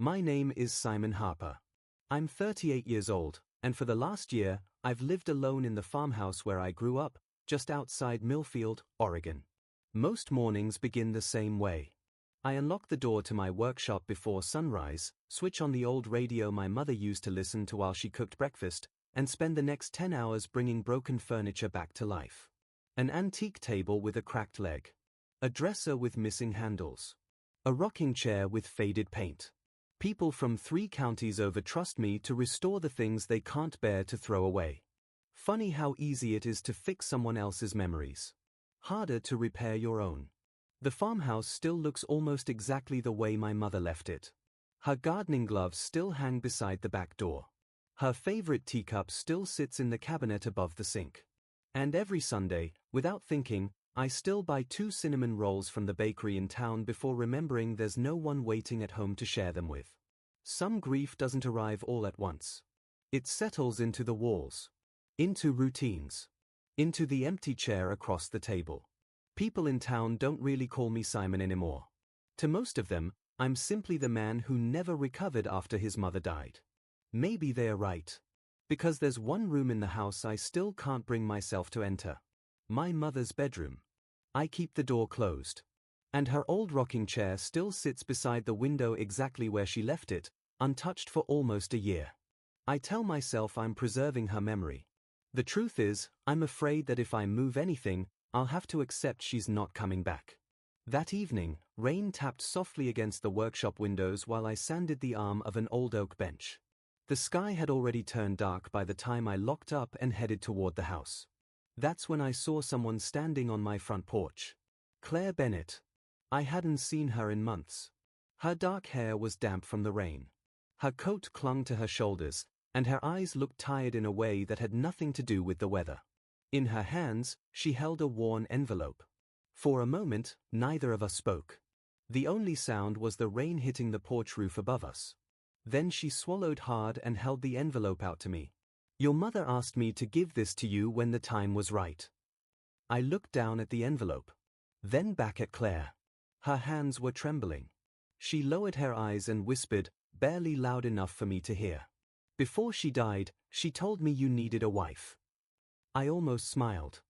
My name is Simon Harper. I'm 38 years old, and for the last year, I've lived alone in the farmhouse where I grew up, just outside Millfield, Oregon. Most mornings begin the same way. I unlock the door to my workshop before sunrise, switch on the old radio my mother used to listen to while she cooked breakfast, and spend the next 10 hours bringing broken furniture back to life. An antique table with a cracked leg. A dresser with missing handles. A rocking chair with faded paint. People from 3 counties over trust me to restore the things they can't bear to throw away. Funny how easy it is to fix someone else's memories. Harder to repair your own. The farmhouse still looks almost exactly the way my mother left it. Her gardening gloves still hang beside the back door. Her favorite teacup still sits in the cabinet above the sink. And every Sunday, without thinking, I still buy 2 cinnamon rolls from the bakery in town before remembering there's no one waiting at home to share them with. Some grief doesn't arrive all at once. It settles into the walls. Into routines. Into the empty chair across the table. People in town don't really call me Simon anymore. To most of them, I'm simply the man who never recovered after his mother died. Maybe they're right. Because there's one room in the house I still can't bring myself to enter. My mother's bedroom. I keep the door closed. And her old rocking chair still sits beside the window exactly where she left it, untouched for almost a year. I tell myself I'm preserving her memory. The truth is, I'm afraid that if I move anything, I'll have to accept she's not coming back. That evening, rain tapped softly against the workshop windows while I sanded the arm of an old oak bench. The sky had already turned dark by the time I locked up and headed toward the house. That's when I saw someone standing on my front porch. Claire Bennett. I hadn't seen her in months. Her dark hair was damp from the rain. Her coat clung to her shoulders, and her eyes looked tired in a way that had nothing to do with the weather. In her hands, she held a worn envelope. For a moment, neither of us spoke. The only sound was the rain hitting the porch roof above us. Then she swallowed hard and held the envelope out to me. "Your mother asked me to give this to you when the time was right." I looked down at the envelope. Then back at Claire. Her hands were trembling. She lowered her eyes and whispered, barely loud enough for me to hear. "Before she died, she told me you needed a wife." I almost smiled.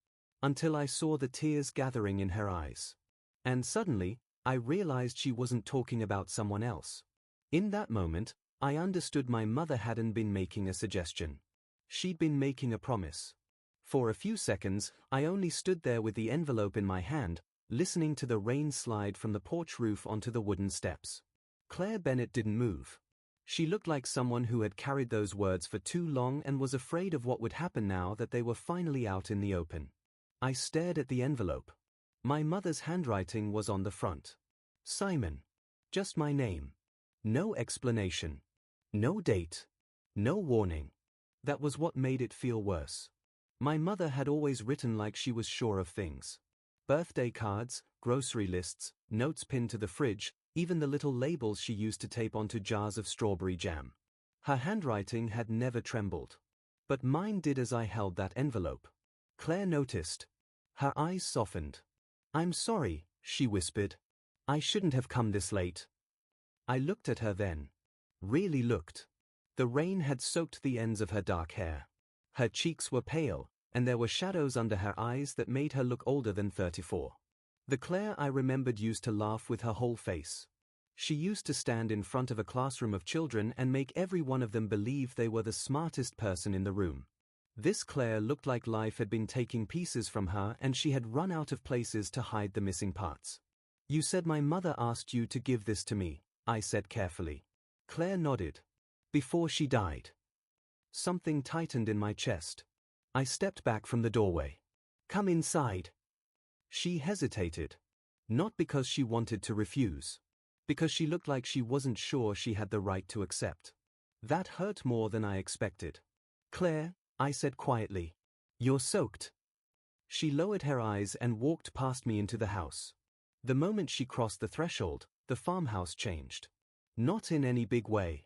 Until I saw the tears gathering in her eyes. And suddenly, I realized she wasn't talking about someone else. In that moment, I understood my mother hadn't been making a suggestion. She'd been making a promise. For a few seconds, I only stood there with the envelope in my hand, listening to the rain slide from the porch roof onto the wooden steps. Claire Bennett didn't move. She looked like someone who had carried those words for too long and was afraid of what would happen now that they were finally out in the open. I stared at the envelope. My mother's handwriting was on the front. Simon. Just my name. No explanation. No date. No warning. That was what made it feel worse. My mother had always written like she was sure of things. Birthday cards, grocery lists, notes pinned to the fridge, even the little labels she used to tape onto jars of strawberry jam. Her handwriting had never trembled. But mine did as I held that envelope. Claire noticed. Her eyes softened. "I'm sorry," she whispered. "I shouldn't have come this late." I looked at her then. Really looked. The rain had soaked the ends of her dark hair. Her cheeks were pale, and there were shadows under her eyes that made her look older than 34. The Claire I remembered used to laugh with her whole face. She used to stand in front of a classroom of children and make every one of them believe they were the smartest person in the room. This Claire looked like life had been taking pieces from her and she had run out of places to hide the missing parts. "You said my mother asked you to give this to me," I said carefully. Claire nodded. "Before she died." Something tightened in my chest. I stepped back from the doorway. "Come inside." She hesitated. Not because she wanted to refuse. Because she looked like she wasn't sure she had the right to accept. That hurt more than I expected. "Claire," I said quietly, "you're soaked." She lowered her eyes and walked past me into the house. The moment she crossed the threshold, the farmhouse changed. Not in any big way.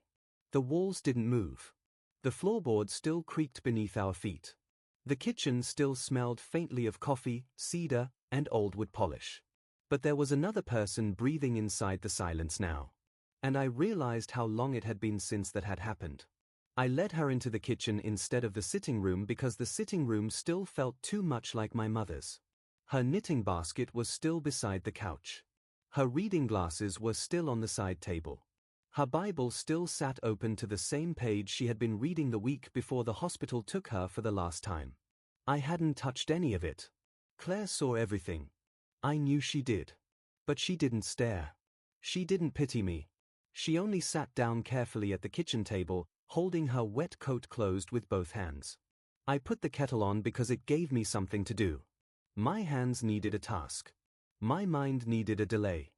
The walls didn't move. The floorboards still creaked beneath our feet. The kitchen still smelled faintly of coffee, cedar, and old wood polish. But there was another person breathing inside the silence now. And I realized how long it had been since that had happened. I led her into the kitchen instead of the sitting room because the sitting room still felt too much like my mother's. Her knitting basket was still beside the couch. Her reading glasses were still on the side table. Her Bible still sat open to the same page she had been reading the week before the hospital took her for the last time. I hadn't touched any of it. Claire saw everything. I knew she did. But she didn't stare. She didn't pity me. She only sat down carefully at the kitchen table, holding her wet coat closed with both hands. I put the kettle on because it gave me something to do. My hands needed a task. My mind needed a delay.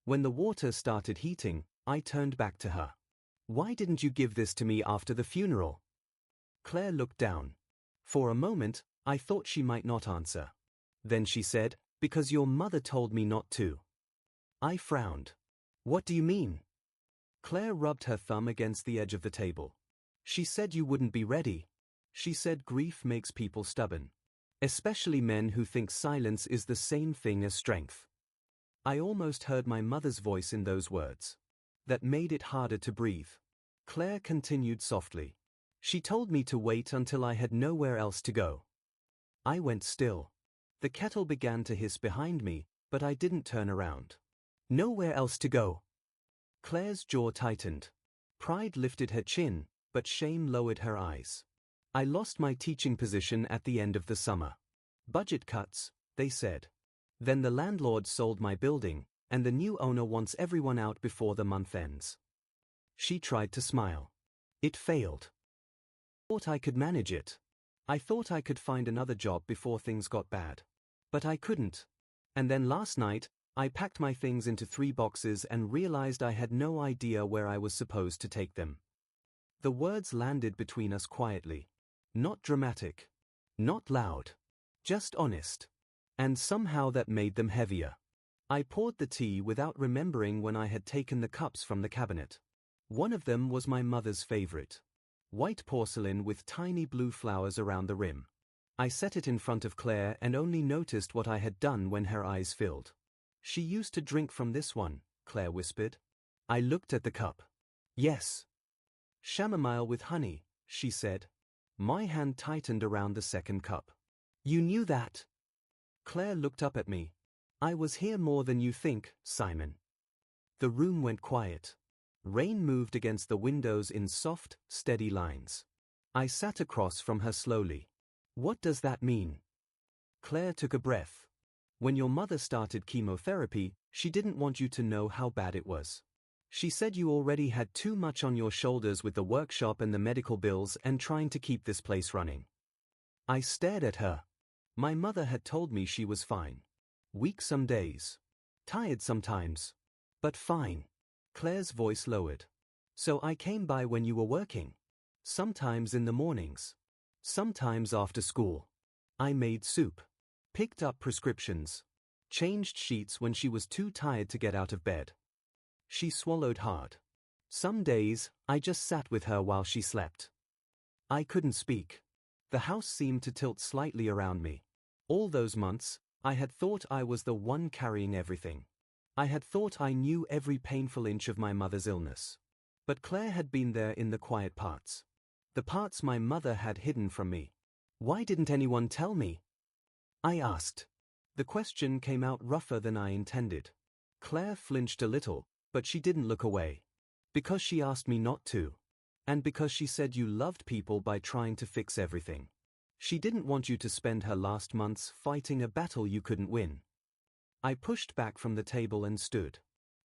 When the water started heating, I turned back to her. "Why didn't you give this to me after the funeral?" Claire looked down. For a moment, I thought she might not answer. Then she said, "Because your mother told me not to." I frowned. "What do you mean?" Claire rubbed her thumb against the edge of the table. "She said you wouldn't be ready. She said grief makes people stubborn. Especially men who think silence is the same thing as strength." I almost heard my mother's voice in those words. That made it harder to breathe. Claire continued softly. "She told me to wait until I had nowhere else to go." I went still. The kettle began to hiss behind me, but I didn't turn around. "Nowhere else to go." Claire's jaw tightened. Pride lifted her chin, but shame lowered her eyes. "I lost my teaching position at the end of the summer. Budget cuts, they said. Then the landlord sold my building, and the new owner wants everyone out before the month ends." She tried to smile. It failed. I thought I could manage it. I thought I could find another job before things got bad. But I couldn't. And then last night, I packed my things into 3 boxes and realized I had no idea where I was supposed to take them. The words landed between us quietly. Not dramatic. Not loud. Just honest. And somehow that made them heavier. I poured the tea without remembering when I had taken the cups from the cabinet. One of them was my mother's favorite. White porcelain with tiny blue flowers around the rim. I set it in front of Claire and only noticed what I had done when her eyes filled. "She used to drink from this one," Claire whispered. I looked at the cup. "Yes. Chamomile with honey," she said. My hand tightened around the second cup. "You knew that?" Claire looked up at me. "I was here more than you think, Simon." The room went quiet. Rain moved against the windows in soft, steady lines. I sat across from her slowly. "What does that mean?" Claire took a breath. "When your mother started chemotherapy, she didn't want you to know how bad it was. She said you already had too much on your shoulders with the workshop and the medical bills and trying to keep this place running." I stared at her. My mother had told me she was fine. Weak some days. Tired sometimes. But fine. Claire's voice lowered. "So I came by when you were working. Sometimes in the mornings. Sometimes after school. I made soup. Picked up prescriptions. Changed sheets when she was too tired to get out of bed." She swallowed hard. "Some days, I just sat with her while she slept." I couldn't speak. The house seemed to tilt slightly around me. All those months, I had thought I was the one carrying everything. I had thought I knew every painful inch of my mother's illness. But Claire had been there in the quiet parts. The parts my mother had hidden from me. "Why didn't anyone tell me?" I asked. The question came out rougher than I intended. Claire flinched a little, but she didn't look away. "Because she asked me not to. And because she said you loved people by trying to fix everything. She didn't want you to spend her last months fighting a battle you couldn't win." I pushed back from the table and stood.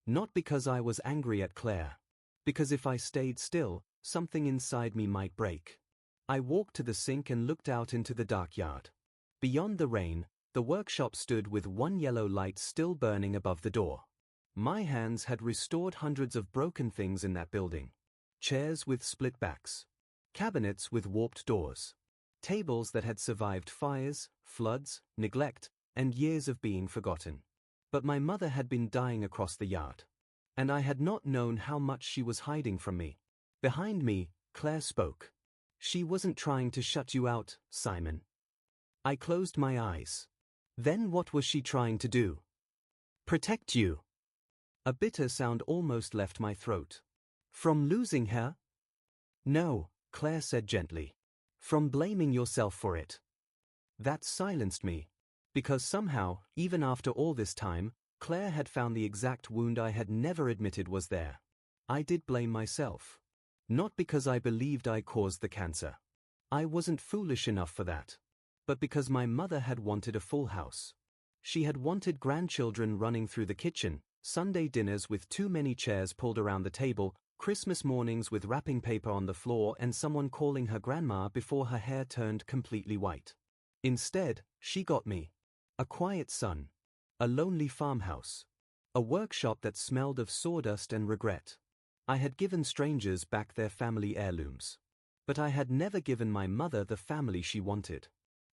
Not because I was angry at Claire. Because if I stayed still, something inside me might break. I walked to the sink and looked out into the dark yard. Beyond the rain, the workshop stood with one yellow light still burning above the door. My hands had restored hundreds of broken things in that building. Chairs with split backs. Cabinets with warped doors. Tables that had survived fires, floods, neglect, and years of being forgotten. But my mother had been dying across the yard. And I had not known how much she was hiding from me. Behind me, Claire spoke. "She wasn't trying to shut you out, Simon." I closed my eyes. "Then what was she trying to do?" "Protect you." A bitter sound almost left my throat. From losing her? No, Claire said gently. From blaming yourself for it. That silenced me. Because somehow, even after all this time, Claire had found the exact wound I had never admitted was there. I did blame myself. Not because I believed I caused the cancer. I wasn't foolish enough for that. But because my mother had wanted a full house. She had wanted grandchildren running through the kitchen, Sunday dinners with too many chairs pulled around the table, Christmas mornings with wrapping paper on the floor and someone calling her grandma before her hair turned completely white. Instead, she got me. A quiet son. A lonely farmhouse. A workshop that smelled of sawdust and regret. I had given strangers back their family heirlooms. But I had never given my mother the family she wanted.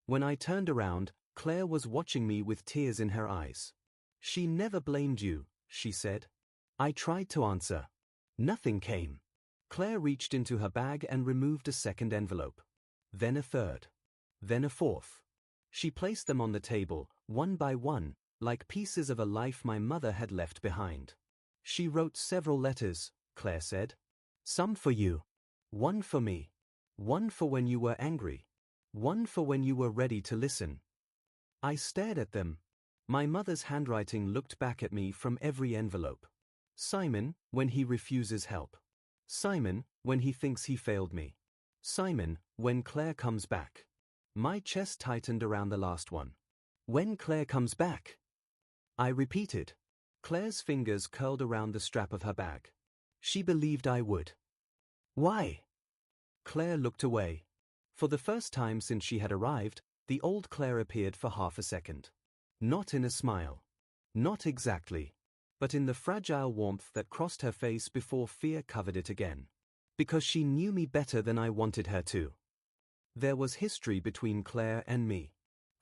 When I turned around, Claire was watching me with tears in her eyes. She never blamed you, she said. I tried to answer. Nothing came. Claire reached into her bag and removed a second envelope. Then a third. Then a fourth. She placed them on the table, one by one, like pieces of a life my mother had left behind. She wrote several letters, Claire said. Some for you. One for me. One for when you were angry. One for when you were ready to listen. I stared at them. My mother's handwriting looked back at me from every envelope. Simon, when he refuses help. Simon, when he thinks he failed me. Simon, when Claire comes back. My chest tightened around the last one. When Claire comes back. I repeated. Claire's fingers curled around the strap of her bag. She believed I would. Why? Claire looked away. For the first time since she had arrived, the old Claire appeared for half a second. Not in a smile. Not exactly. But in the fragile warmth that crossed her face before fear covered it again. Because she knew me better than I wanted her to. There was history between Claire and me.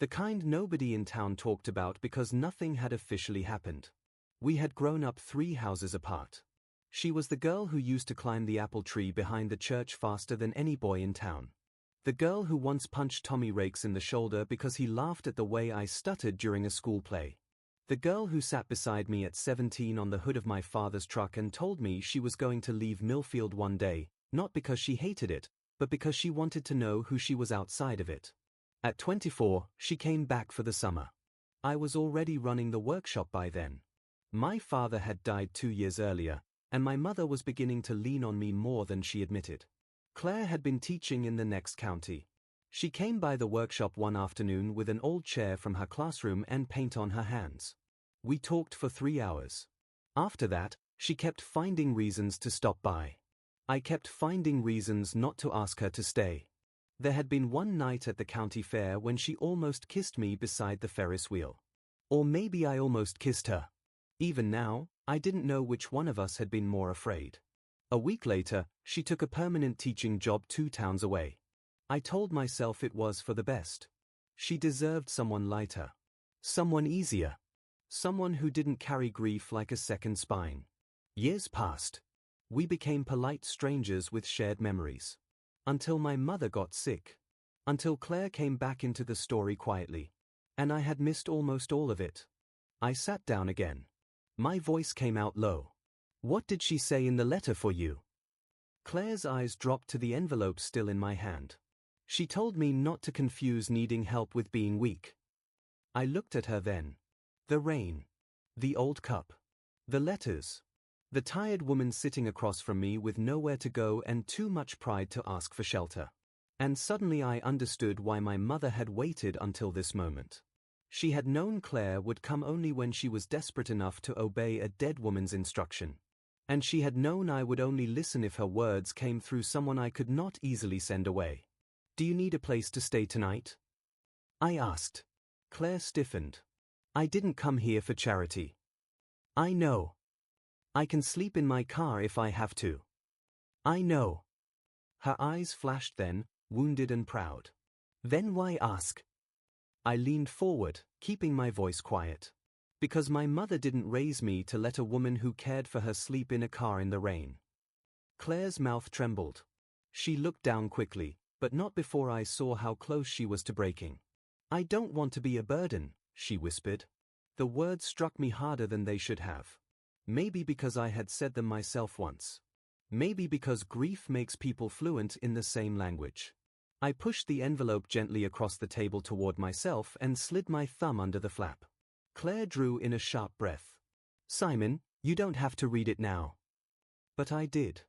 The kind nobody in town talked about because nothing had officially happened. We had grown up 3 houses apart. She was the girl who used to climb the apple tree behind the church faster than any boy in town. The girl who once punched Tommy Rakes in the shoulder because he laughed at the way I stuttered during a school play. The girl who sat beside me at 17 on the hood of my father's truck and told me she was going to leave Millfield one day, not because she hated it, but because she wanted to know who she was outside of it. At 24, she came back for the summer. I was already running the workshop by then. My father had died 2 years earlier, and my mother was beginning to lean on me more than she admitted. Claire had been teaching in the next county. She came by the workshop one afternoon with an old chair from her classroom and paint on her hands. We talked for 3 hours. After that, she kept finding reasons to stop by. I kept finding reasons not to ask her to stay. There had been one night at the county fair when she almost kissed me beside the Ferris wheel. Or maybe I almost kissed her. Even now, I didn't know which one of us had been more afraid. A week later, she took a permanent teaching job 2 towns away. I told myself it was for the best. She deserved someone lighter. Someone easier. Someone who didn't carry grief like a second spine. Years passed. We became polite strangers with shared memories. Until my mother got sick. Until Claire came back into the story quietly. And I had missed almost all of it. I sat down again. My voice came out low. What did she say in the letter for you? Claire's eyes dropped to the envelope still in my hand. She told me not to confuse needing help with being weak. I looked at her then. The rain. The old cup. The letters. The tired woman sitting across from me with nowhere to go and too much pride to ask for shelter. And suddenly I understood why my mother had waited until this moment. She had known Claire would come only when she was desperate enough to obey a dead woman's instruction. And she had known I would only listen if her words came through someone I could not easily send away. Do you need a place to stay tonight? I asked. Claire stiffened. I didn't come here for charity. I know. I can sleep in my car if I have to. I know. Her eyes flashed then, wounded and proud. Then why ask? I leaned forward, keeping my voice quiet. Because my mother didn't raise me to let a woman who cared for her sleep in a car in the rain. Claire's mouth trembled. She looked down quickly, but not before I saw how close she was to breaking. I don't want to be a burden, she whispered. The words struck me harder than they should have. Maybe because I had said them myself once. Maybe because grief makes people fluent in the same language. I pushed the envelope gently across the table toward myself and slid my thumb under the flap. Claire drew in a sharp breath. "Simon, you don't have to read it now." But I did.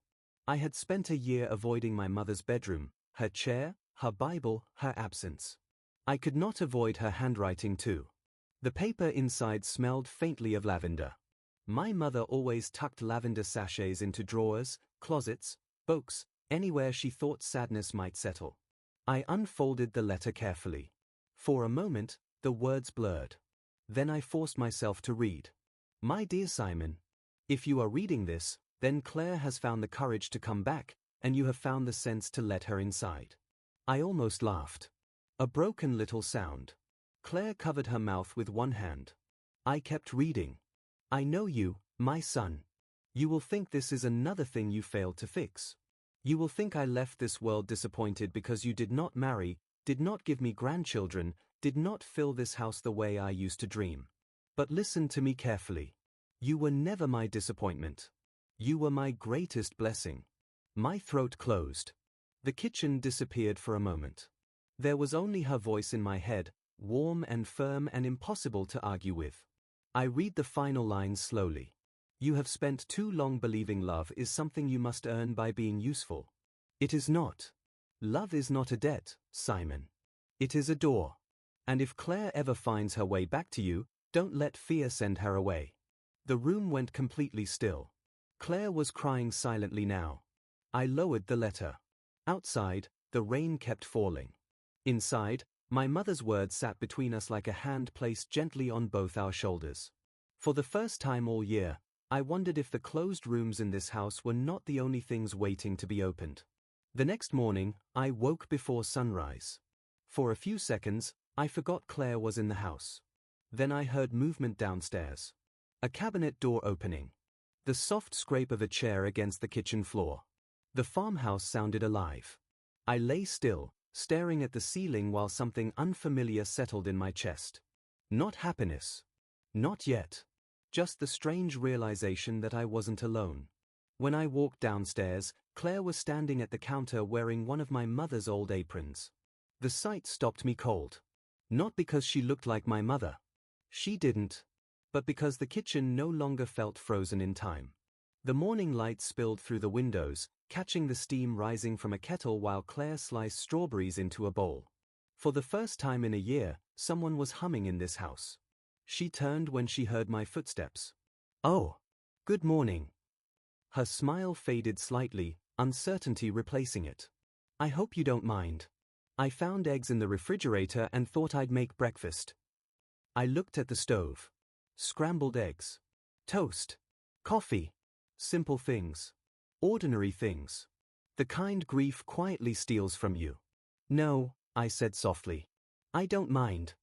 I had spent a year avoiding my mother's bedroom, her chair, her Bible, her absence. I could not avoid her handwriting too. The paper inside smelled faintly of lavender. My mother always tucked lavender sachets into drawers, closets, books, anywhere she thought sadness might settle. I unfolded the letter carefully. For a moment, the words blurred. Then I forced myself to read. "My dear Simon, if you are reading this, then Claire has found the courage to come back, and you have found the sense to let her inside." I almost laughed. A broken little sound. Claire covered her mouth with one hand. I kept reading. "I know you, my son. You will think this is another thing you failed to fix. You will think I left this world disappointed because you did not marry, did not give me grandchildren, did not fill this house the way I used to dream. But listen to me carefully. You were never my disappointment. You were my greatest blessing." My throat closed. The kitchen disappeared for a moment. There was only her voice in my head, warm and firm and impossible to argue with. I read the final lines slowly. "You have spent too long believing love is something you must earn by being useful. It is not. Love is not a debt, Simon. It is a door. And if Claire ever finds her way back to you, don't let fear send her away." The room went completely still. Claire was crying silently now. I lowered the letter. Outside, the rain kept falling. Inside, my mother's words sat between us like a hand placed gently on both our shoulders. For the first time all year, I wondered if the closed rooms in this house were not the only things waiting to be opened. The next morning, I woke before sunrise. For a few seconds, I forgot Claire was in the house. Then I heard movement downstairs. A cabinet door opening. The soft scrape of a chair against the kitchen floor. The farmhouse sounded alive. I lay still, staring at the ceiling while something unfamiliar settled in my chest. Not happiness. Not yet. Just the strange realization that I wasn't alone. When I walked downstairs, Claire was standing at the counter wearing one of my mother's old aprons. The sight stopped me cold. Not because she looked like my mother. She didn't. But because the kitchen no longer felt frozen in time. The morning light spilled through the windows, catching the steam rising from a kettle while Claire sliced strawberries into a bowl. For the first time in a year, someone was humming in this house. She turned when she heard my footsteps. "Oh, good morning." Her smile faded slightly, uncertainty replacing it. "I hope you don't mind. I found eggs in the refrigerator and thought I'd make breakfast." I looked at the stove. Scrambled eggs. Toast. Coffee. Simple things. Ordinary things. The kind grief quietly steals from you. "No," I said softly. "I don't mind."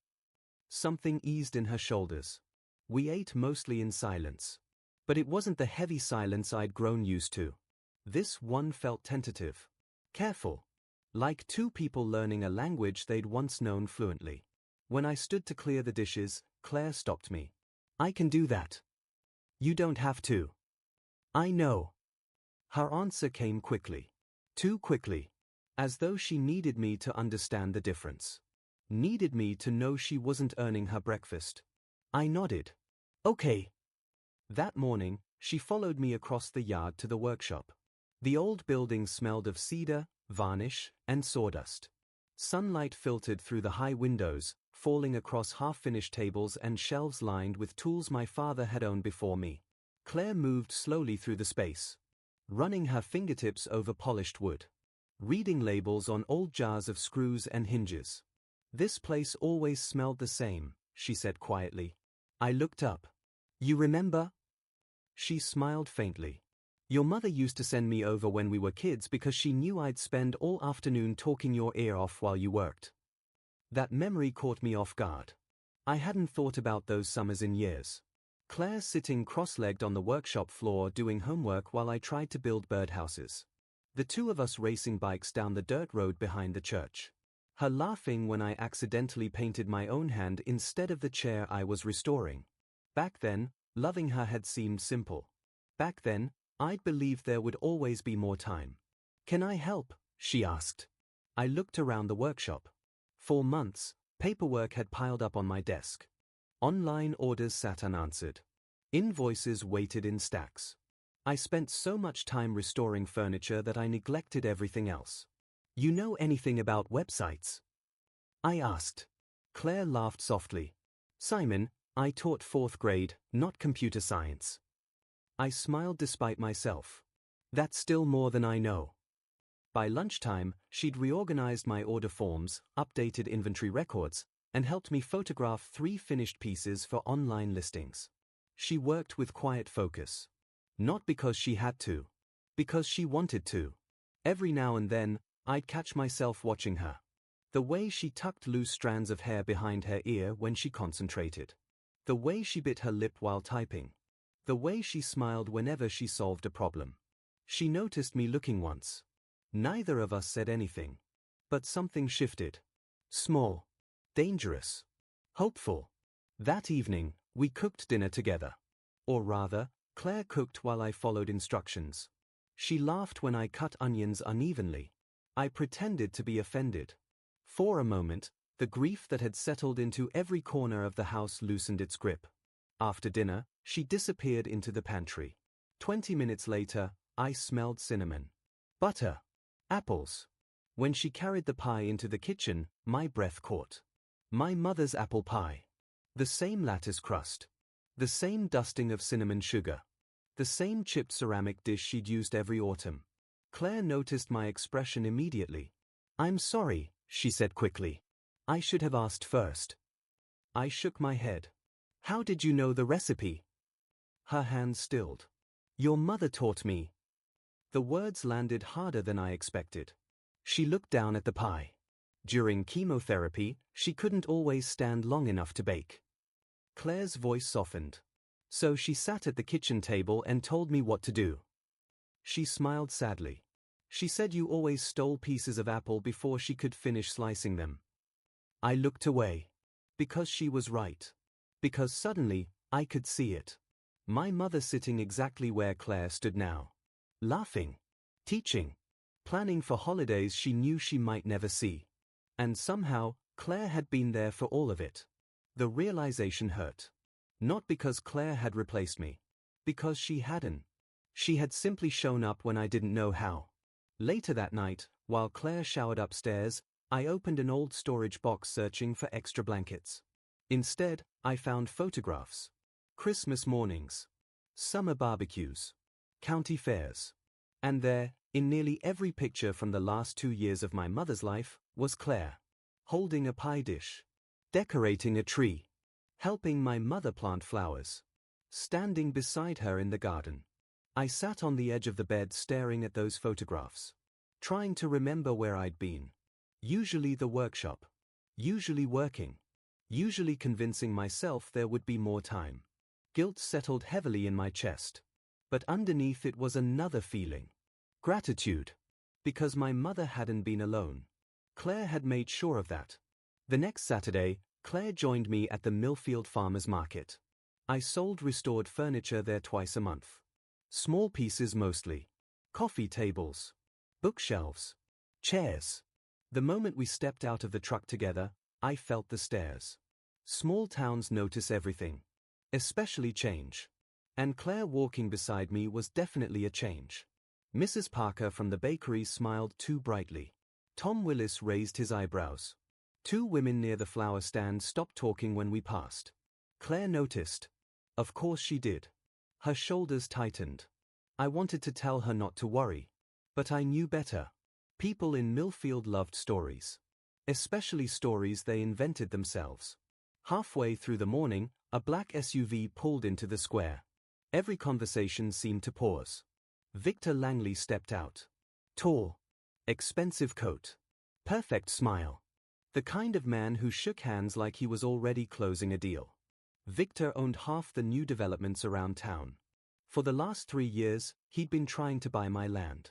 Something eased in her shoulders. We ate mostly in silence. But it wasn't the heavy silence I'd grown used to. This one felt tentative. Careful. Like two people learning a language they'd once known fluently. When I stood to clear the dishes, Claire stopped me. "I can do that." "You don't have to." "I know." Her answer came quickly. Too quickly. As though she needed me to understand the difference. Needed me to know she wasn't earning her breakfast. I nodded. "Okay." That morning, she followed me across the yard to the workshop. The old building smelled of cedar, varnish, and sawdust. Sunlight filtered through the high windows, falling across half-finished tables and shelves lined with tools my father had owned before me. Claire moved slowly through the space, running her fingertips over polished wood, reading labels on old jars of screws and hinges. "This place always smelled the same," she said quietly. I looked up. "You remember?" She smiled faintly. "Your mother used to send me over when we were kids because she knew I'd spend all afternoon talking your ear off while you worked." That memory caught me off guard. I hadn't thought about those summers in years. Claire sitting cross-legged on the workshop floor doing homework while I tried to build birdhouses. The two of us racing bikes down the dirt road behind the church. Her laughing when I accidentally painted my own hand instead of the chair I was restoring. Back then, Loving her had seemed simple. Back then, I'd believed there would always be more time. "Can I help?" she asked. I looked around the workshop. For months, paperwork had piled up on my desk. Online orders sat unanswered. Invoices waited in stacks. I spent so much time restoring furniture that I neglected everything else. "You know anything about websites?" I asked. Claire laughed softly. "Simon, I taught 4th grade, not computer science." I smiled despite myself. "That's still more than I know." By lunchtime, she'd reorganized my order forms, updated inventory records, and helped me photograph 3 finished pieces for online listings. She worked with quiet focus. Not because she had to. Because she wanted to. Every now and then, I'd catch myself watching her. The way she tucked loose strands of hair behind her ear when she concentrated. The way she bit her lip while typing. The way she smiled whenever she solved a problem. She noticed me looking once. Neither of us said anything. But something shifted. Small. Dangerous. Hopeful. That evening, we cooked dinner together. Or rather, Claire cooked while I followed instructions. She laughed when I cut onions unevenly. I pretended to be offended. For a moment, the grief that had settled into every corner of the house loosened its grip. After dinner, she disappeared into the pantry. 20 minutes later, I smelled cinnamon. Butter. Apples. When she carried the pie into the kitchen, my breath caught. My mother's apple pie. The same lattice crust. The same dusting of cinnamon sugar. The same chipped ceramic dish she'd used every autumn. Claire noticed my expression immediately. "I'm sorry," she said quickly. "I should have asked first." I shook my head. "How did you know the recipe?" Her hand stilled. "Your mother taught me." The words landed harder than I expected. She looked down at the pie. During chemotherapy, she couldn't always stand long enough to bake. Claire's voice softened. "So she sat at the kitchen table and told me what to do." She smiled sadly. "She said you always stole pieces of apple before she could finish slicing them." I looked away. Because she was right. Because suddenly, I could see it. My mother sitting exactly where Claire stood now. Laughing. Teaching. Planning for holidays she knew she might never see. And somehow, Claire had been there for all of it. The realization hurt. Not because Claire had replaced me. Because she hadn't. She had simply shown up when I didn't know how. Later that night, while Claire showered upstairs, I opened an old storage box searching for extra blankets. Instead, I found photographs. Christmas mornings. Summer barbecues. County fairs. And there, in nearly every picture from the last 2 years of my mother's life, was Claire. Holding a pie dish. Decorating a tree. Helping my mother plant flowers. Standing beside her in the garden. I sat on the edge of the bed staring at those photographs. Trying to remember where I'd been. Usually the workshop. Usually working. Usually convincing myself there would be more time. Guilt settled heavily in my chest. But underneath it was another feeling. Gratitude. Because my mother hadn't been alone. Claire had made sure of that. The next Saturday, Claire joined me at the Millfield Farmers Market. I sold restored furniture there twice a month. Small pieces mostly. Coffee tables. Bookshelves. Chairs. The moment we stepped out of the truck together, I felt the stares. Small towns notice everything. Especially change. And Claire walking beside me was definitely a change. Mrs. Parker from the bakery smiled too brightly. Tom Willis raised his eyebrows. 2 women near the flower stand stopped talking when we passed. Claire noticed. Of course she did. Her shoulders tightened. I wanted to tell her not to worry. But I knew better. People in Millfield loved stories. Especially stories they invented themselves. Halfway through the morning, a black SUV pulled into the square. Every conversation seemed to pause. Victor Langley stepped out. Tall. Expensive coat. Perfect smile. The kind of man who shook hands like he was already closing a deal. Victor owned half the new developments around town. For the last 3 years, he'd been trying to buy my land.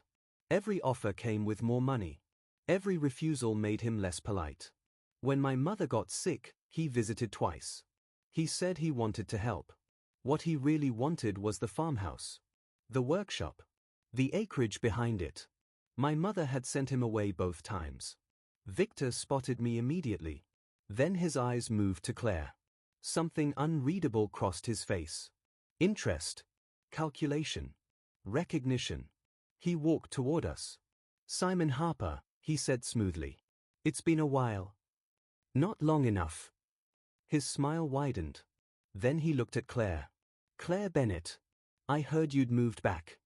Every offer came with more money. Every refusal made him less polite. When my mother got sick, he visited twice. He said he wanted to help. What he really wanted was the farmhouse. The workshop. The acreage behind it. My mother had sent him away both times. Victor spotted me immediately. Then his eyes moved to Claire. Something unreadable crossed his face. Interest. Calculation. Recognition. He walked toward us. "Simon Harper," he said smoothly. "It's been a while." "Not long enough." His smile widened. Then he looked at Claire. "Claire Bennett. I heard you'd moved back."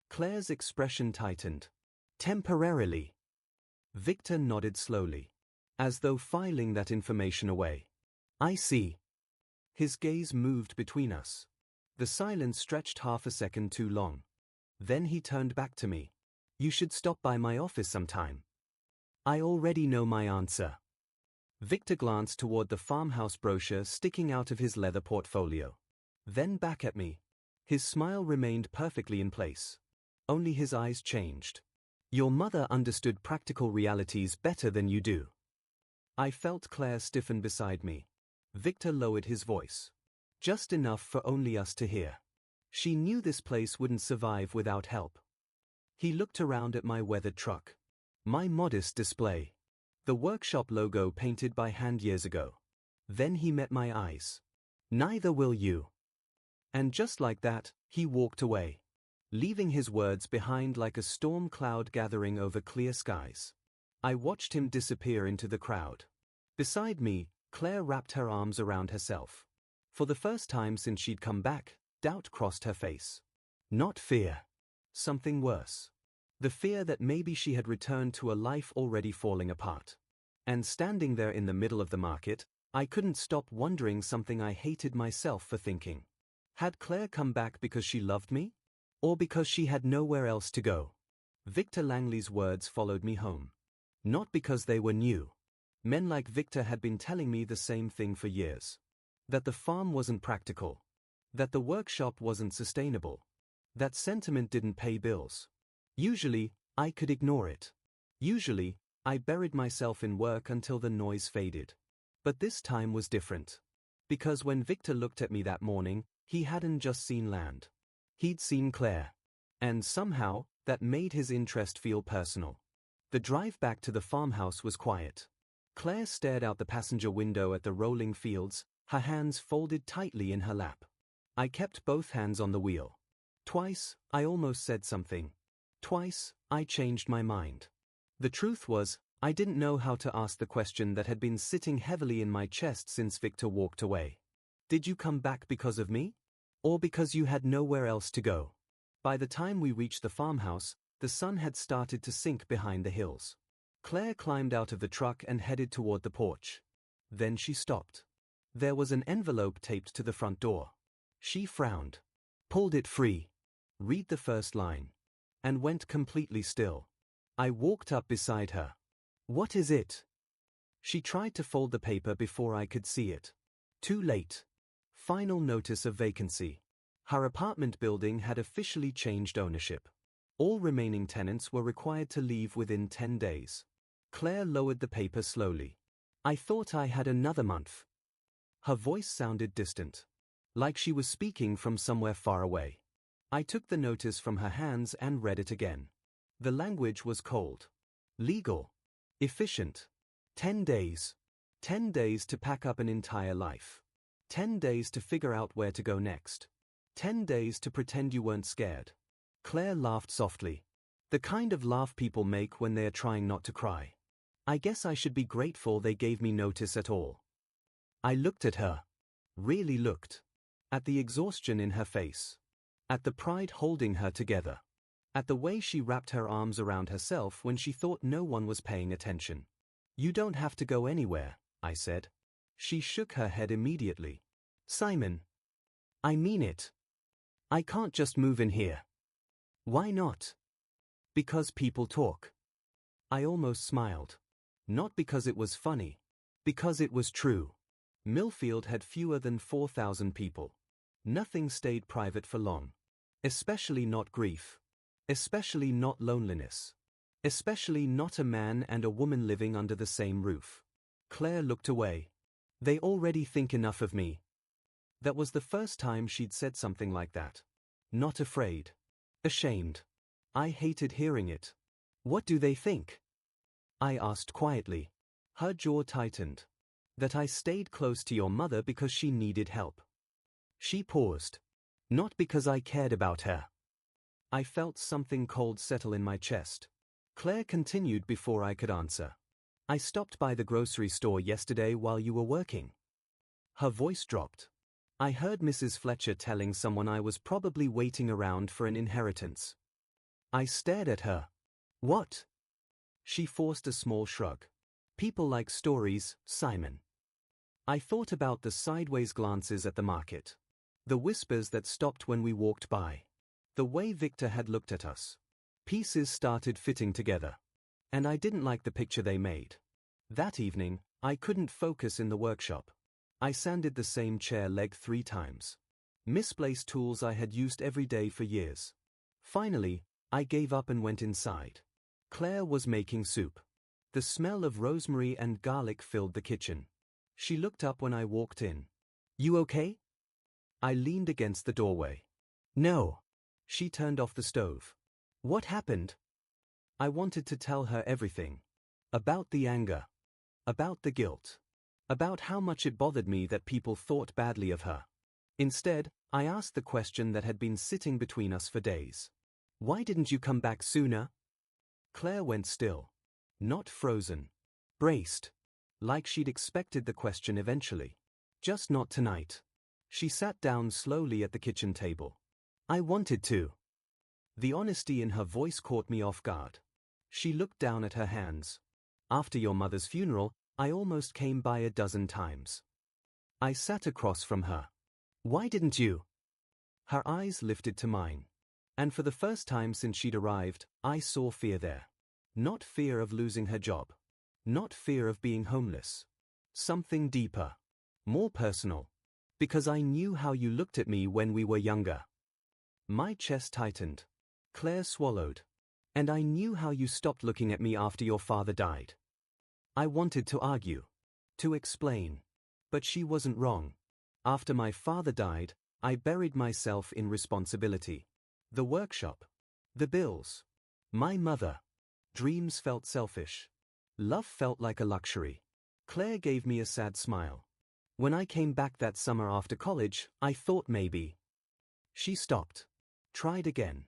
Claire's expression tightened. "Temporarily." Victor nodded slowly, as though filing that information away. "I see." His gaze moved between us. The silence stretched half a second too long. Then he turned back to me. "You should stop by my office sometime." "I already know my answer." Victor glanced toward the farmhouse brochure sticking out of his leather portfolio. Then back at me. His smile remained perfectly in place. Only his eyes changed. "Your mother understood practical realities better than you do." I felt Claire stiffen beside me. Victor lowered his voice. Just enough for only us to hear. "She knew this place wouldn't survive without help." He looked around at my weathered truck. My modest display. The workshop logo painted by hand years ago. Then he met my eyes. "Neither will you." And just like that, he walked away, leaving his words behind like a storm cloud gathering over clear skies. I watched him disappear into the crowd. Beside me, Claire wrapped her arms around herself. For the first time since she'd come back, doubt crossed her face. Not fear. Something worse. The fear that maybe she had returned to a life already falling apart. And standing there in the middle of the market, I couldn't stop wondering something I hated myself for thinking. Had Claire come back because she loved me? Or because she had nowhere else to go? Victor Langley's words followed me home. Not because they were new. Men like Victor had been telling me the same thing for years. That the farm wasn't practical. That the workshop wasn't sustainable. That sentiment didn't pay bills. Usually, I could ignore it. Usually, I buried myself in work until the noise faded. But this time was different. Because when Victor looked at me that morning, he hadn't just seen land. He'd seen Claire. And somehow, that made his interest feel personal. The drive back to the farmhouse was quiet. Claire stared out the passenger window at the rolling fields, her hands folded tightly in her lap. I kept both hands on the wheel. Twice, I almost said something. Twice, I changed my mind. The truth was, I didn't know how to ask the question that had been sitting heavily in my chest since Victor walked away. Did you come back because of me? Or because you had nowhere else to go? By the time we reached the farmhouse, the sun had started to sink behind the hills. Claire climbed out of the truck and headed toward the porch. Then she stopped. There was an envelope taped to the front door. She frowned, pulled it free, read the first line, and went completely still. I walked up beside her. "What is it?" She tried to fold the paper before I could see it. Too late. Final notice of vacancy. Her apartment building had officially changed ownership. All remaining tenants were required to leave within 10 days. Claire lowered the paper slowly. "I thought I had another month." Her voice sounded distant, like she was speaking from somewhere far away. I took the notice from her hands and read it again. The language was cold. Legal. Efficient. 10 days. 10 days to pack up an entire life. 10 days to figure out where to go next. 10 days to pretend you weren't scared. Claire laughed softly. The kind of laugh people make when they are trying not to cry. "I guess I should be grateful they gave me notice at all." I looked at her. Really looked. At the exhaustion in her face. At the pride holding her together. At the way she wrapped her arms around herself when she thought no one was paying attention. "You don't have to go anywhere," I said. She shook her head immediately. "Simon. I mean it. I can't just move in here." "Why not?" "Because people talk." I almost smiled. Not because it was funny. Because it was true. Millfield had fewer than 4,000 people. Nothing stayed private for long. Especially not grief. Especially not loneliness. Especially not a man and a woman living under the same roof. Claire looked away. "They already think enough of me." That was the first time she'd said something like that. Not afraid. Ashamed. I hated hearing it. What do they think? I asked quietly. Her jaw tightened. That I stayed close to your mother because she needed help. She paused. Not because I cared about her. I felt something cold settle in my chest. Claire continued before I could answer. I stopped by the grocery store yesterday while you were working. Her voice dropped. I heard Mrs. Fletcher telling someone I was probably waiting around for an inheritance. I stared at her. What? She forced a small shrug. People like stories, Simon. I thought about the sideways glances at the market. The whispers that stopped when we walked by. The way Victor had looked at us. Pieces started fitting together. And I didn't like the picture they made. That evening, I couldn't focus in the workshop. I sanded the same chair leg 3 times. Misplaced tools I had used every day for years. Finally, I gave up and went inside. Claire was making soup. The smell of rosemary and garlic filled the kitchen. She looked up when I walked in. You okay? I leaned against the doorway. No. She turned off the stove. What happened? I wanted to tell her everything. About the anger. About the guilt. About how much it bothered me that people thought badly of her. Instead, I asked the question that had been sitting between us for days. Why didn't you come back sooner? Claire went still. Not frozen. Braced. Like she'd expected the question eventually. Just not tonight. She sat down slowly at the kitchen table. I wanted to. The honesty in her voice caught me off guard. She looked down at her hands. After your mother's funeral, I almost came by 12 times. I sat across from her. Why didn't you? Her eyes lifted to mine. And for the first time since she'd arrived, I saw fear there. Not fear of losing her job. Not fear of being homeless. Something deeper. More personal. Because I knew how you looked at me when we were younger. My chest tightened. Claire swallowed. And I knew how you stopped looking at me after your father died. I wanted to argue. To explain. But she wasn't wrong. After my father died, I buried myself in responsibility. The workshop. The bills. My mother. Dreams felt selfish. Love felt like a luxury. Claire gave me a sad smile. When I came back that summer after college, I thought maybe. She stopped. Tried again.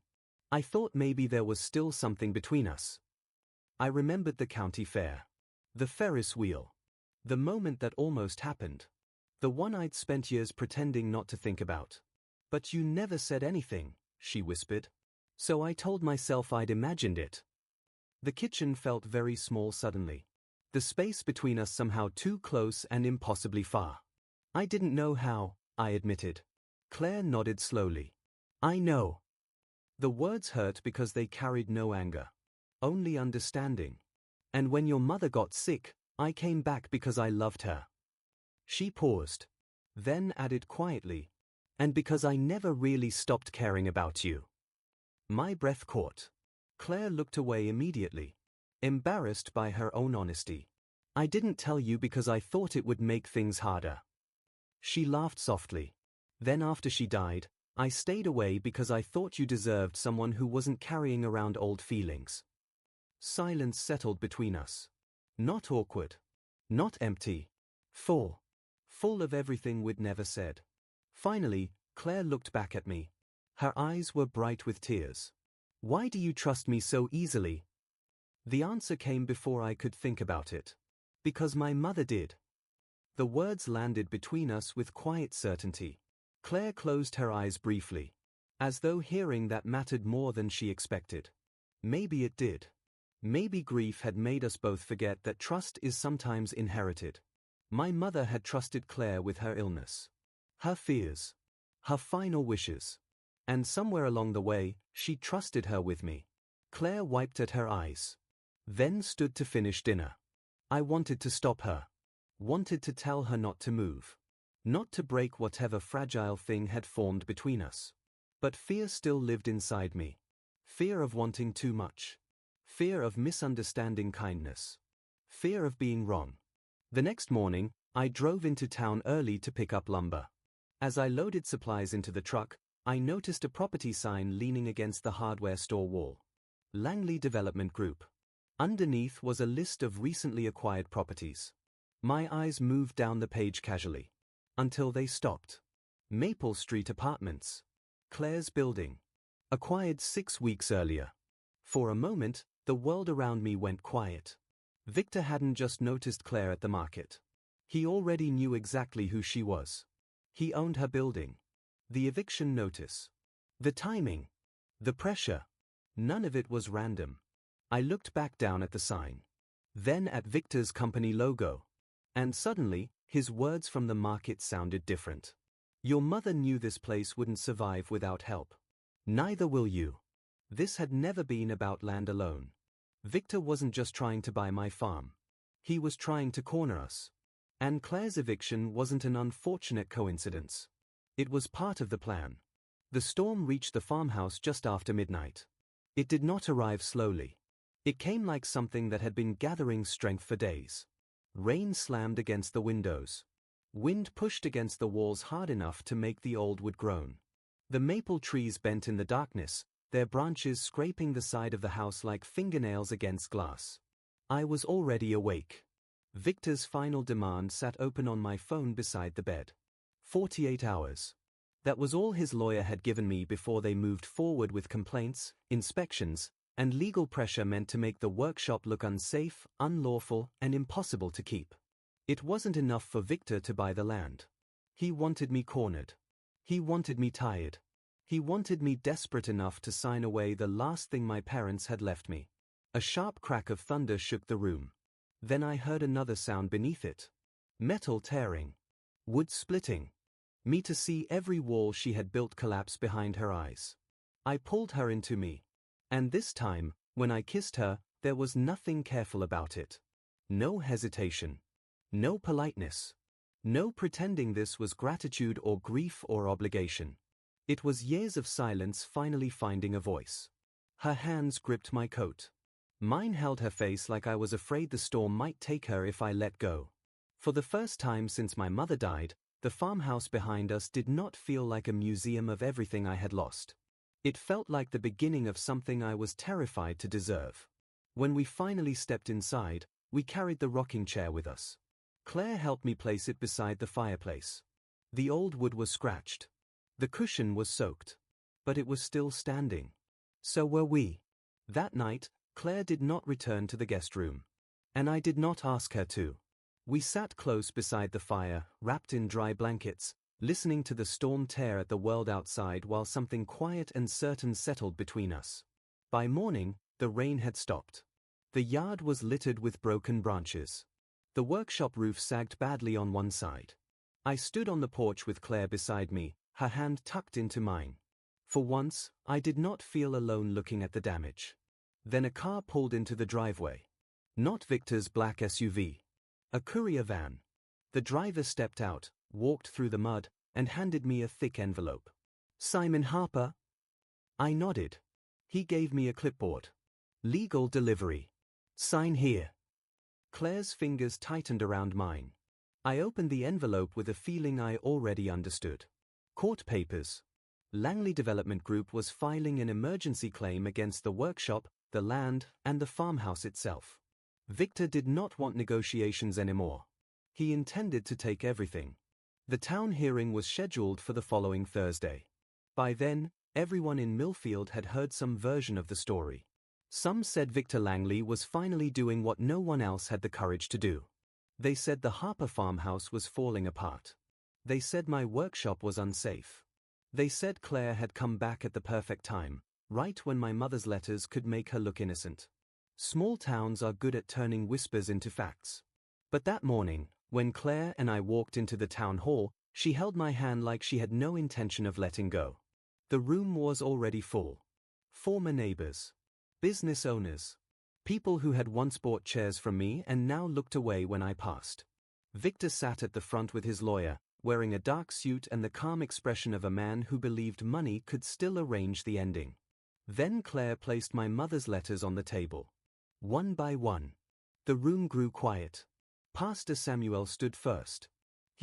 I thought maybe there was still something between us. I remembered the county fair. The Ferris wheel. The moment that almost happened. The one I'd spent years pretending not to think about. But you never said anything, she whispered. So I told myself I'd imagined it. The kitchen felt very small suddenly. The space between us somehow too close and impossibly far. I didn't know how, I admitted. Claire nodded slowly. I know. The words hurt because they carried no anger. Only understanding. And when your mother got sick, I came back because I loved her. She paused. Then added quietly. And because I never really stopped caring about you. My breath caught. Claire looked away immediately. Embarrassed by her own honesty. I didn't tell you because I thought it would make things harder. She laughed softly. Then after she died, I stayed away because I thought you deserved someone who wasn't carrying around old feelings. Silence settled between us. Not awkward. Not empty. Full. Full of everything we'd never said. Finally, Claire looked back at me. Her eyes were bright with tears. Why do you trust me so easily? The answer came before I could think about it. Because my mother did. The words landed between us with quiet certainty. Claire closed her eyes briefly. As though hearing that mattered more than she expected. Maybe it did. Maybe grief had made us both forget that trust is sometimes inherited. My mother had trusted Claire with her illness. Her fears. Her final wishes. And somewhere along the way, she trusted her with me. Claire wiped at her eyes. Then stood to finish dinner. I wanted to stop her. Wanted to tell her not to move. Not to break whatever fragile thing had formed between us. But fear still lived inside me. Fear of wanting too much. Fear of misunderstanding kindness. Fear of being wrong. The next morning, I drove into town early to pick up lumber. As I loaded supplies into the truck, I noticed a property sign leaning against the hardware store wall. Langley Development Group. Underneath was a list of recently acquired properties. My eyes moved down the page casually. Until they stopped. Maple Street Apartments. Claire's building. Acquired 6 weeks earlier. For a moment, the world around me went quiet. Victor hadn't just noticed Claire at the market. He already knew exactly who she was. He owned her building. The eviction notice. The timing. The pressure. None of it was random. I looked back down at the sign. Then at Victor's company logo. And suddenly, his words from the market sounded different. Your mother knew this place wouldn't survive without help. Neither will you. This had never been about land alone. Victor wasn't just trying to buy my farm. He was trying to corner us. And Claire's eviction wasn't an unfortunate coincidence. It was part of the plan. The storm reached the farmhouse just after midnight. It did not arrive slowly. It came like something that had been gathering strength for days. Rain slammed against the windows. Wind pushed against the walls hard enough to make the old wood groan. The maple trees bent in the darkness, their branches scraping the side of the house like fingernails against glass. I was already awake. Victor's final demand sat open on my phone beside the bed. 48 hours. That was all his lawyer had given me before they moved forward with complaints, inspections, and legal pressure meant to make the workshop look unsafe, unlawful, and impossible to keep. It wasn't enough for Victor to buy the land. He wanted me cornered. He wanted me tired. He wanted me desperate enough to sign away the last thing my parents had left me. A sharp crack of thunder shook the room. Then I heard another sound beneath it. Metal tearing. Wood splitting. Me to see every wall she had built collapse behind her eyes. I pulled her into me. And this time, when I kissed her, there was nothing careful about it. No hesitation. No politeness. No pretending this was gratitude or grief or obligation. It was years of silence finally finding a voice. Her hands gripped my coat. Mine held her face like I was afraid the storm might take her if I let go. For the first time since my mother died, the farmhouse behind us did not feel like a museum of everything I had lost. It felt like the beginning of something I was terrified to deserve. When we finally stepped inside, we carried the rocking chair with us. Claire helped me place it beside the fireplace. The old wood was scratched. The cushion was soaked. But it was still standing. So were we. That night, Claire did not return to the guest room. And I did not ask her to. We sat close beside the fire, wrapped in dry blankets, listening to the storm tear at the world outside while something quiet and certain settled between us. By morning, the rain had stopped. The yard was littered with broken branches. The workshop roof sagged badly on one side. I stood on the porch with Claire beside me, her hand tucked into mine. For once, I did not feel alone looking at the damage. Then a car pulled into the driveway. Not Victor's black SUV. A courier van. The driver stepped out, walked through the mud, and handed me a thick envelope. Simon Harper? I nodded. He gave me a clipboard. Legal delivery. Sign here. Claire's fingers tightened around mine. I opened the envelope with a feeling I already understood. Court papers. Langley Development Group was filing an emergency claim against the workshop, the land, and the farmhouse itself. Victor did not want negotiations anymore. He intended to take everything. The town hearing was scheduled for the following Thursday. By then, everyone in Millfield had heard some version of the story. Some said Victor Langley was finally doing what no one else had the courage to do. They said the Harper farmhouse was falling apart. They said my workshop was unsafe. They said Claire had come back at the perfect time, right when my mother's letters could make her look innocent. Small towns are good at turning whispers into facts. But that morning, when Claire and I walked into the town hall, she held my hand like she had no intention of letting go. The room was already full. Former neighbors. Business owners. People who had once bought chairs from me and now looked away when I passed. Victor sat at the front with his lawyer, wearing a dark suit and the calm expression of a man who believed money could still arrange the ending. Then Claire placed my mother's letters on the table. One by one. The room grew quiet. Pastor Samuel stood first.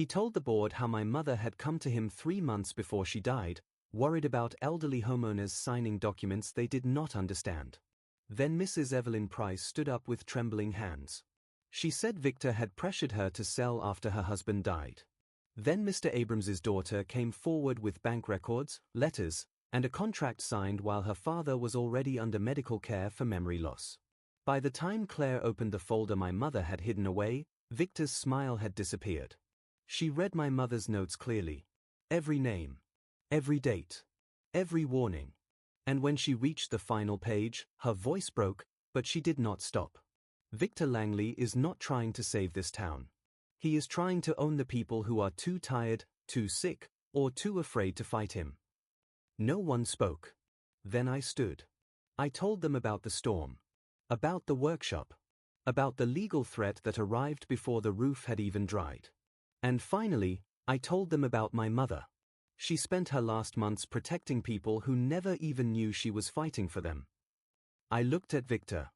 He told the board how my mother had come to him 3 months before she died, worried about elderly homeowners signing documents they did not understand. Then Mrs. Evelyn Price stood up with trembling hands. She said Victor had pressured her to sell after her husband died. Then Mr. Abrams's daughter came forward with bank records, letters, and a contract signed while her father was already under medical care for memory loss. By the time Claire opened the folder my mother had hidden away, Victor's smile had disappeared. She read my mother's notes clearly. Every name. Every date. Every warning. And when she reached the final page, her voice broke, but she did not stop. Victor Langley is not trying to save this town. He is trying to own the people who are too tired, too sick, or too afraid to fight him. No one spoke. Then I stood. I told them about the storm. About the workshop. About the legal threat that arrived before the roof had even dried. And finally, I told them about my mother. She spent her last months protecting people who never even knew she was fighting for them. I looked at Victor.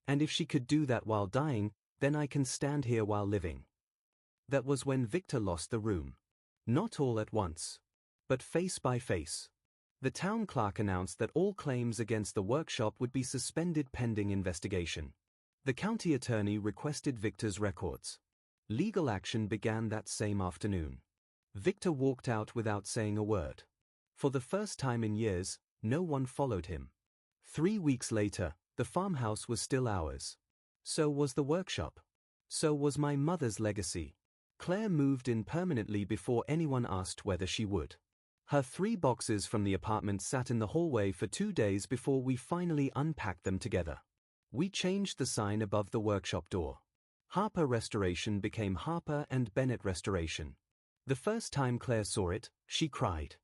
And if she could do that while dying, then I can stand here while living. That was when Victor lost the room. Not all at once. But face by face. The town clerk announced that all claims against the workshop would be suspended pending investigation. The county attorney requested Victor's records. Legal action began that same afternoon. Victor walked out without saying a word. For the first time in years, no one followed him. 3 weeks later, the farmhouse was still ours. So was the workshop. So was my mother's legacy. Claire moved in permanently before anyone asked whether she would. Her 3 boxes from the apartment sat in the hallway for 2 days before we finally unpacked them together. We changed the sign above the workshop door. Harper Restoration became Harper and Bennett Restoration. The first time Claire saw it, she cried.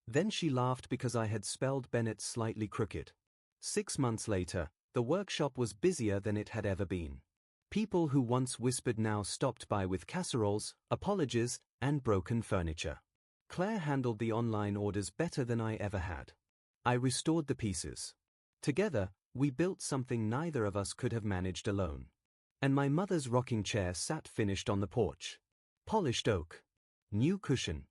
Then she laughed because I had spelled Bennett slightly crooked. 6 months later, the workshop was busier than it had ever been. People who once whispered now stopped by with casseroles, apologies, and broken furniture. Claire handled the online orders better than I ever had. I restored the pieces. Together, we built something neither of us could have managed alone. And my mother's rocking chair sat finished on the porch. Polished oak. New cushion.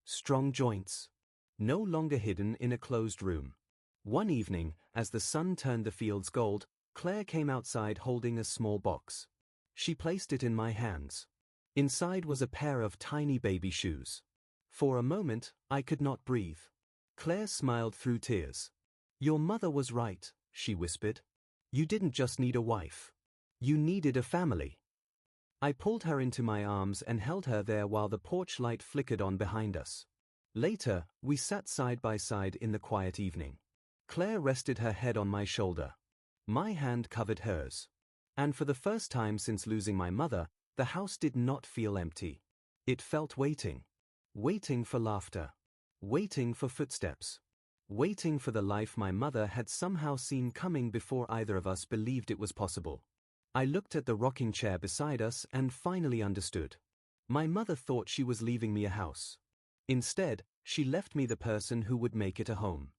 Strong joints. No longer hidden in a closed room. One evening, as the sun turned the fields gold, Claire came outside holding a small box. She placed it in my hands. Inside was a pair of tiny baby shoes. For a moment, I could not breathe. Claire smiled through tears. "Your mother was right," she whispered. "You didn't just need a wife. You needed a family." I pulled her into my arms and held her there while the porch light flickered on behind us. Later, we sat side by side in the quiet evening. Claire rested her head on my shoulder. My hand covered hers. And for the first time since losing my mother, the house did not feel empty. It felt waiting. Waiting for laughter. Waiting for footsteps. Waiting for the life my mother had somehow seen coming before either of us believed it was possible. I looked at the rocking chair beside us and finally understood. My mother thought she was leaving me a house. Instead, she left me the person who would make it a home.